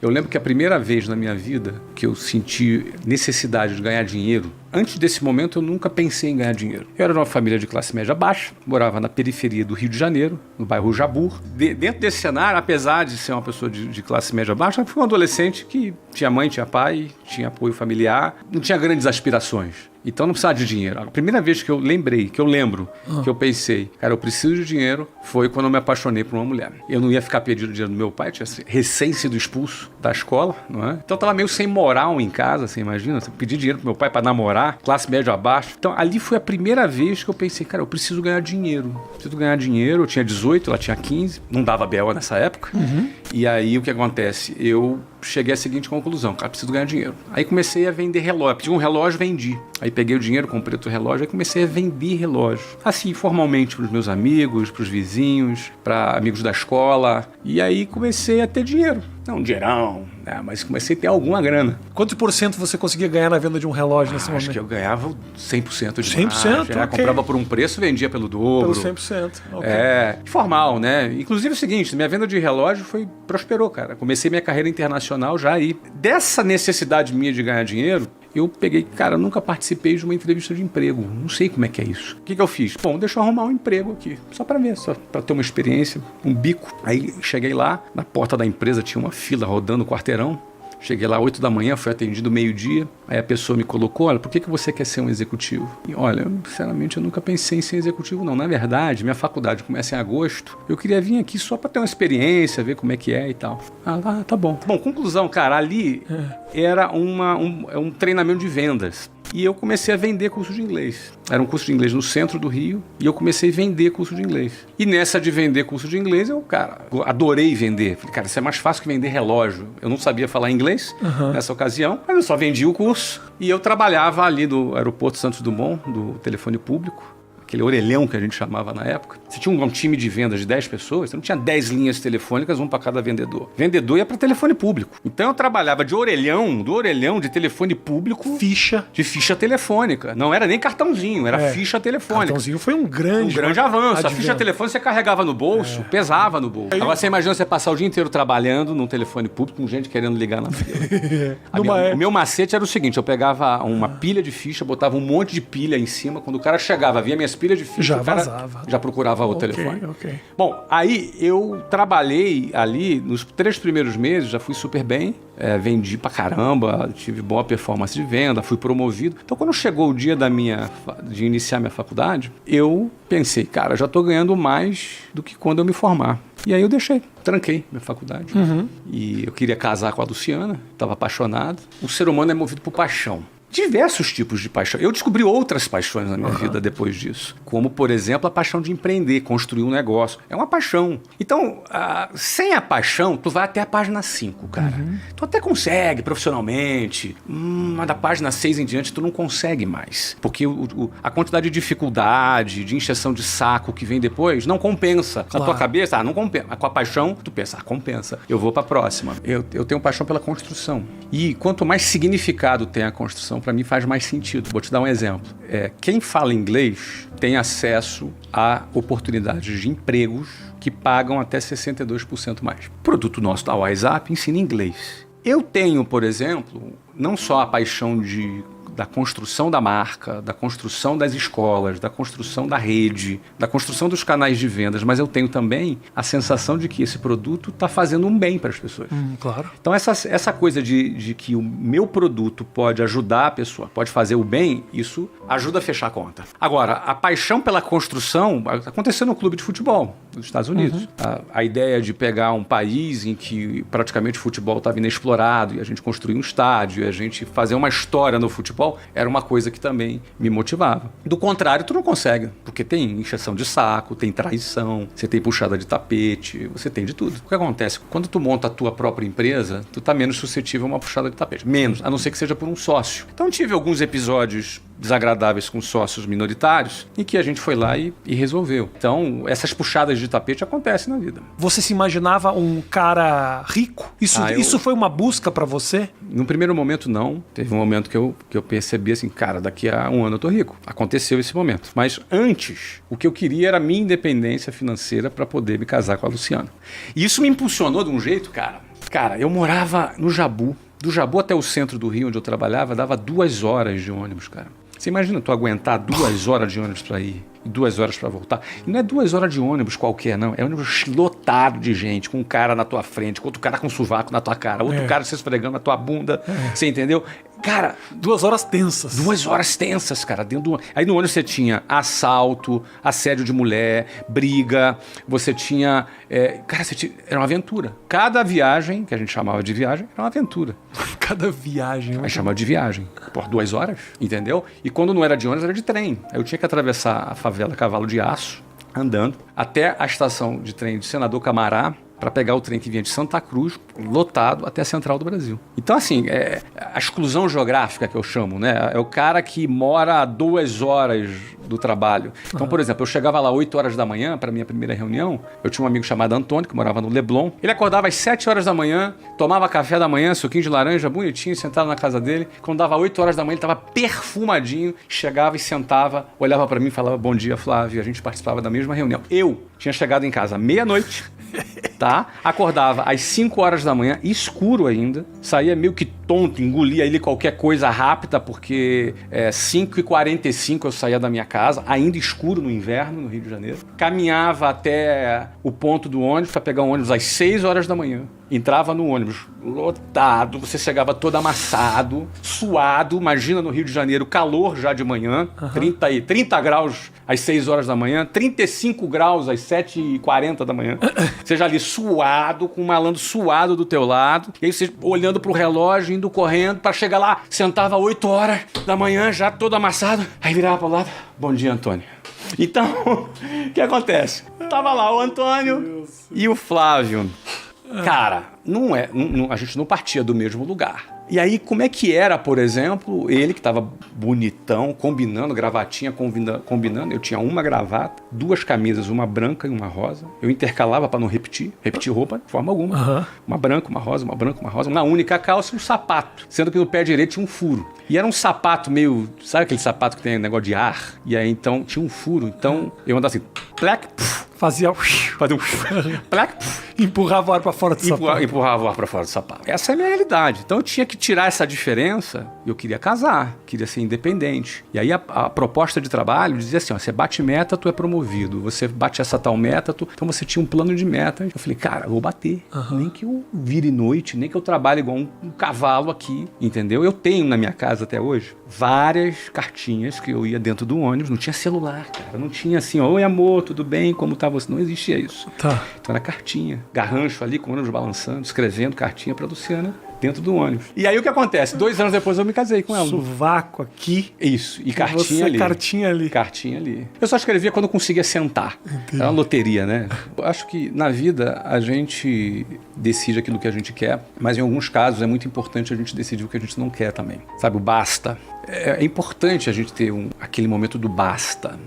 Eu lembro que a primeira vez na minha vida que eu senti necessidade de ganhar dinheiro, antes desse momento eu nunca pensei em ganhar dinheiro. Eu era de uma família de classe média baixa, morava na periferia do Rio de Janeiro, no bairro Jabur. Dentro desse cenário, apesar de ser uma pessoa de classe média baixa, eu fui um adolescente que tinha mãe, tinha pai, tinha apoio familiar, não tinha grandes aspirações. Então não precisava de dinheiro. A primeira vez que eu lembrei, que eu lembro, que eu pensei, cara, eu preciso de dinheiro, foi quando eu me apaixonei por uma mulher. Eu não ia ficar pedindo dinheiro do meu pai, tinha recém sido expulso da escola, não é? Então eu tava meio sem moral em casa, você imagina? Eu pedi dinheiro pro meu pai para namorar, classe média abaixo. Então ali foi a primeira vez que eu pensei, cara, eu preciso ganhar dinheiro. Preciso ganhar dinheiro, eu tinha 18, ela tinha 15, não dava BO nessa época. E aí o que acontece? Eu cheguei à seguinte conclusão, cara, preciso ganhar dinheiro. Aí comecei a vender relógio, pedi um relógio, vendi. Aí peguei o dinheiro, comprei outro relógio, aí comecei a vender relógio. Assim, informalmente para os meus amigos, para os vizinhos, para amigos da escola. E aí comecei a ter dinheiro. Não um dinheirão, né? Mas comecei a ter alguma grana. Quanto por cento você conseguia ganhar na venda de um relógio nesse momento? Acho que eu ganhava 100% de 100%? margem. Okay. Comprava por um preço, vendia pelo dobro. Pelo 100%. Okay. Formal, né? Inclusive é o seguinte, minha venda de relógio prosperou, cara. Comecei minha carreira internacional já aí. Dessa necessidade minha de ganhar dinheiro, eu peguei, cara, eu nunca participei de uma entrevista de emprego. Não sei como é que é isso. O que eu fiz? Bom, deixa eu arrumar um emprego aqui. Só pra ver, só pra ter uma experiência, um bico. Aí cheguei lá, na porta da empresa tinha uma fila rodando o quarteirão. Cheguei lá 8 da manhã, fui atendido meio-dia. Aí a pessoa me colocou, olha, por que você quer ser um executivo? E olha, sinceramente, eu nunca pensei em ser executivo, não. Na verdade, minha faculdade começa em agosto. Eu queria vir aqui só pra ter uma experiência, ver como é que é e tal. Ah, tá bom. Bom, conclusão, cara, ali era um treinamento de vendas. E eu comecei a vender curso de inglês. Era um curso de inglês no centro do Rio e eu comecei a vender curso de inglês. E nessa de vender curso de inglês, eu adorei vender. Falei, cara, isso é mais fácil que vender relógio. Eu não sabia falar inglês nessa ocasião, mas eu só vendi o curso. E eu trabalhava ali do aeroporto Santos Dumont, do telefone público. Aquele orelhão que a gente chamava na época. Você tinha um time de vendas de 10 pessoas, você não tinha 10 linhas telefônicas, um para cada vendedor. Vendedor ia para telefone público. Então eu trabalhava do orelhão de telefone público. De ficha telefônica. Não era nem cartãozinho, era ficha telefônica. Cartãozinho foi um grande avanço. A ficha telefônica você carregava no bolso, pesava no bolso. Agora você imagina você passar o dia inteiro trabalhando num telefone público com gente querendo ligar na fila. O meu macete era o seguinte, eu pegava uma pilha de ficha, botava um monte de pilha em cima, quando o cara chegava, via minhas pilha de ficha, já vazava. Já procurava o telefone. Okay. Bom, aí eu trabalhei ali, nos 3 primeiros meses, já fui super bem, vendi pra caramba, tive boa performance de venda, fui promovido. Então, quando chegou o dia de iniciar minha faculdade, eu pensei, cara, já tô ganhando mais do que quando eu me formar. E aí eu tranquei minha faculdade. E eu queria casar com a Luciana, estava apaixonado. O ser humano é movido por paixão. Diversos tipos de paixão. Eu descobri outras paixões na minha vida depois disso. Como, por exemplo, a paixão de empreender, construir um negócio. É uma paixão. Então, sem a paixão, tu vai até a página 5, cara. Tu até consegue profissionalmente, mas da página 6 em diante tu não consegue mais. Porque a quantidade de dificuldade, de encheção de saco que vem depois, não compensa. Na tua cabeça, não compensa. Com a paixão, tu pensa, compensa. Eu vou pra próxima. Eu tenho paixão pela construção. E quanto mais significado tem a construção, para mim faz mais sentido. Vou te dar um exemplo. Quem fala inglês tem acesso a oportunidades de empregos que pagam até 62% mais. O produto nosso da WhatsApp ensina inglês. Eu tenho, por exemplo, não só a paixão da construção da marca, da construção das escolas, da construção da rede, da construção dos canais de vendas, mas eu tenho também a sensação de que esse produto está fazendo um bem para as pessoas. Claro. Então essa coisa de que o meu produto pode ajudar a pessoa, pode fazer o bem, isso ajuda a fechar a conta. Agora, a paixão pela construção aconteceu no clube de futebol dos Estados Unidos. A ideia de pegar um país em que praticamente o futebol estava inexplorado e a gente construir um estádio e a gente fazer uma história no futebol era uma coisa que também me motivava. Do contrário, tu não consegue, porque tem encheção de saco, tem traição, você tem puxada de tapete, você tem de tudo. O que acontece? Quando tu monta a tua própria empresa, tu tá menos suscetível a uma puxada de tapete. Menos, a não ser que seja por um sócio. Então tive alguns episódios desagradáveis com sócios minoritários em que a gente foi lá e resolveu. Então, essas puxadas de tapete acontecem na vida. Você se imaginava um cara rico? Isso foi uma busca pra você? No primeiro momento, não. Teve um momento que eu percebi assim, cara, daqui a um ano eu tô rico. Aconteceu esse momento. Mas antes, o que eu queria era a minha independência financeira para poder me casar com a Luciana. E isso me impulsionou de um jeito, cara. Cara, eu morava no Jabu. Do Jabu até o centro do Rio, onde eu trabalhava, dava 2 horas de ônibus, cara. Você imagina tu aguentar 2 horas de ônibus pra ir e 2 horas pra voltar? E não é 2 horas de ônibus qualquer, não. É ônibus lotado de gente, com um cara na tua frente, com outro cara com um sovaco na tua cara, outro cara se esfregando na tua bunda. Você entendeu? Cara... 2 horas tensas. 2 horas tensas, cara. Dentro do... Aí no ônibus você tinha assalto, assédio de mulher, briga, você tinha... Cara, era uma aventura. Cada viagem, que a gente chamava de viagem, era uma aventura. Cada viagem. Aí chamava de viagem. Por 2 horas, entendeu? E quando não era de ônibus, era de trem. Aí eu tinha que atravessar a favela Cavalo de Aço, andando, até a estação de trem de Senador Camará, para pegar o trem que vinha de Santa Cruz, lotado, até a Central do Brasil. Então, assim, a exclusão geográfica que eu chamo, né? É o cara que mora a 2 horas do trabalho. Então, por exemplo, eu chegava lá 8 horas da manhã para minha primeira reunião, eu tinha um amigo chamado Antônio, que morava no Leblon. Ele acordava às 7 horas da manhã, tomava café da manhã, suquinho de laranja, bonitinho, sentado na casa dele. Quando dava 8 horas da manhã, ele estava perfumadinho, chegava e sentava, olhava para mim e falava, bom dia, Flávio. A gente participava da mesma reunião. Eu tinha chegado em casa meia-noite, tá? Acordava às 5 horas da manhã, escuro ainda, saía meio que tonto, engolia ali qualquer coisa rápida, porque 5h45 eu saía da minha casa, ainda escuro no inverno, no Rio de Janeiro. Caminhava até o ponto do ônibus para pegar um ônibus às 6 horas da manhã. Entrava no ônibus lotado, você chegava todo amassado, suado, imagina no Rio de Janeiro, calor já de manhã, 30 graus às 6 horas da manhã, 35 graus às 7h40 da manhã. Você já ali suado, com um malandro suado do teu lado, e aí você olhando pro relógio, indo correndo para chegar lá, sentava 8 horas da manhã, já todo amassado, aí virava pro lado, bom dia, Antônio. Então, o que acontece? Tava lá o Antônio e o Flávio. Cara, a gente não partia do mesmo lugar. E aí, como é que era, por exemplo, ele que estava bonitão, combinando, gravatinha, combinando. Eu tinha uma gravata, 2 camisas, uma branca e uma rosa. Eu intercalava para não repetir roupa de forma alguma. Uma branca, uma rosa, uma branca, uma rosa. Uma única calça e um sapato. Sendo que no pé direito tinha um furo. E era um sapato meio... Sabe aquele sapato que tem um negócio de ar? E aí, então, tinha um furo. Então, eu andava assim... Plec, Fazia um... Plec, empurrava o ar para fora do sapato. Empurrava o ar para fora do sapato. Essa é a minha realidade. Então eu tinha que tirar essa diferença. Eu queria casar, queria ser independente. E aí a proposta de trabalho dizia assim, ó, você bate meta, tu é promovido. Você bate essa tal meta, então você tinha um plano de meta. Eu falei, cara, eu vou bater. Nem que eu vire noite, nem que eu trabalhe igual um cavalo aqui, entendeu? Eu tenho na minha casa até hoje várias cartinhas que eu ia dentro do ônibus. Não tinha celular, cara. Não tinha assim, oi amor, tudo bem? Como tá você? Não existia isso. Tá. Então era cartinha. Garrancho ali, com o ônibus balançando, escrevendo cartinha pra Luciana dentro do ônibus. E aí o que acontece? 2 anos depois eu me casei com ela. Sovaco aqui. Isso. E cartinha ali. Cartinha ali. Cartinha ali. Eu só escrevia quando eu conseguia sentar. Entendi. Era uma loteria, né? Eu acho que na vida a gente decide aquilo que a gente quer, mas em alguns casos é muito importante a gente decidir o que a gente não quer também. Sabe, o basta. É importante a gente ter aquele momento do basta.